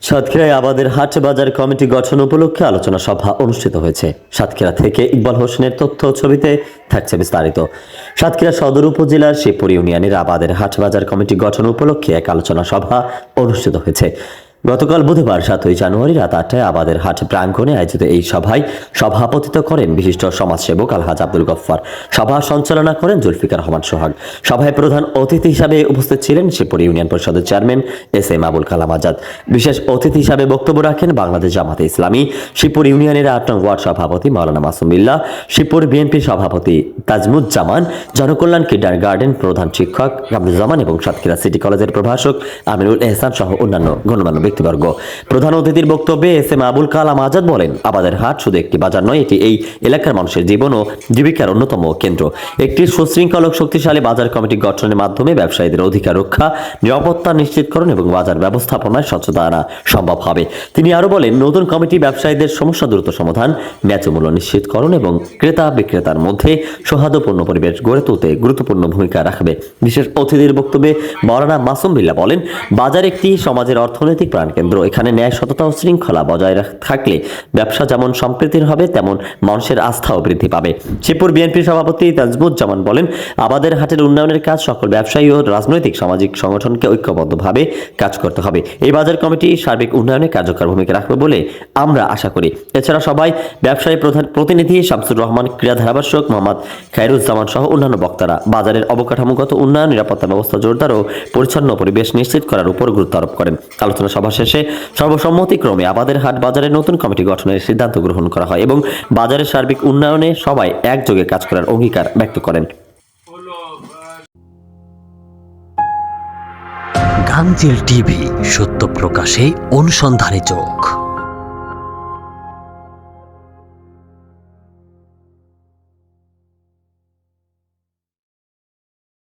সাতক্ষীরায় আবাদের হাট বাজার কমিটি গঠন উপলক্ষে আলোচনা সভা অনুষ্ঠিত হয়েছে। সাতক্ষীরা থেকে ইকবাল হোসেনের তথ্য ছবিতে থাকছে বিস্তারিত। সাতক্ষীরা সদর উপজেলার শিবপুর ইউনিয়নের আবাদের হাট বাজার কমিটি গঠন উপলক্ষে এক আলোচনা সভা অনুষ্ঠিত হয়েছে। গতকাল বুধবার 7 জানুয়ারি রাত 8টায় আবাদের হাট প্রাঙ্গণে আয়োজিত এই সভায় সভাপতিত্ব করেন বিশিষ্ট সমাজসেবক আলহাজ আব্দুল গফফার। সভা সঞ্চালনা করেন জুলফিকার রহমান সোহাগ। সভায় প্রধান অতিথি হিসাবে উপস্থিত ছিলেন শিবপুর ইউনিয়ন পরিষদের চেয়ারম্যান এস.এম. আবুল কালাম আজাদ। বিশেষ অতিথি হিসাবে বক্তব্য রাখেন বাংলাদেশ জামাতে ইসলামী শিবপুর ইউনিয়নের 8 নং ওয়ার্ড সভাপতি মাওলানা মাসুম বিল্লাহ, শিবপুর বিএনপি সভাপতি তাজমুজ্জামান, জনকল্যাণ কিন্ডারগার্টেন প্রধান শিক্ষক রামজুজ্জামান এবং সাতক্ষীরা সিটি কলেজের প্রভাষক আমিনুল এহসান সহ অন্যান্য গণ্যমান্য ব্যক্তিবর্গ। প্রধান অতিথির বক্তব্যে এস.এম. আবুল কালাম আজাদ বলেন, আবাদের হাট শুধু একটি বাজার নয়, এটি এই এলাকার মানুষের জীবন ও জীবিকার অন্যতম কেন্দ্র। একটি সুশৃঙ্খল ও শক্তিশালী বাজার কমিটি গঠনের মাধ্যমে ব্যবসায়ীদের অধিকার রক্ষা, নিরাপত্তা নিশ্চিতকরণ এবং বাজার ব্যবস্থাপনায় স্বচ্ছতা আনা সম্ভব হবে। তিনি আরো বলেন, নতুন কমিটি ব্যবসায়ীদের সমস্যা দ্রুত সমাধান, ন্যায্য মূল্য নিশ্চিতকরণ এবং ক্রেতা বিক্রেতার মধ্যে সৌহার্দ্যপূর্ণ পরিবেশ গড়ে তুলতে গুরুত্বপূর্ণ ভূমিকা রাখবে। বিশেষ অতিথির বক্তব্যে মাওলানা মাসুম বিল্লাহ বলেন, বাজার একটি সমাজের অর্থনৈতিক প্রাণকেন্দ্র। এখানে ন্যায়, সততা ও শৃঙ্খলা বজায় থাকলে ব্যবসা যেমন সম্প্রীতির হবে, তেমন মানুষের আস্থাও বৃদ্ধি পাবে। শিবপুর বিএনপি সভাপতি তাজমুজ্জামান বলেন, আবাদের হাটের উন্নয়নের কাজ সকল ব্যবসায়ী ও রাজনৈতিক সামাজিক সংগঠনকে ঐক্যবদ্ধভাবে কাজ করতে হবে। এই বাজার কমিটি সার্বিক উন্নয়নে কার্যকর ভূমিকা রাখবে বলে আমরা আশা করি। এছাড়া সবাই ব্যবসায়ী প্রধান প্রতিনিধি শামসুর রহমান, ক্রীড়া ধারাভাষ্যক মোহাম্মদ খায়রুজ্জামান সহ অন্যান্য বক্তারা বাজারের অবকাঠামোগত উন্নয়ন, নিরাপত্তা ব্যবস্থা জোরদার ও পরিচ্ছন্ন পরিবেশ নিশ্চিত করার উপর গুরুত্ব আরোপ করেন। আলোচনা সভা শেষে সর্বসম্মতিক্রমে আবাদের হাট বাজারের নতুন কমিটি গঠনের সিদ্ধান্ত গ্রহণ করা হয় এবং বাজারের সার্বিক উন্নয়নে সবাই একযোগে কাজ করার অঙ্গীকার ব্যক্ত করেন। গাংচিল টিভি, সত্য প্রকাশে অনুসন্ধানী চোখ।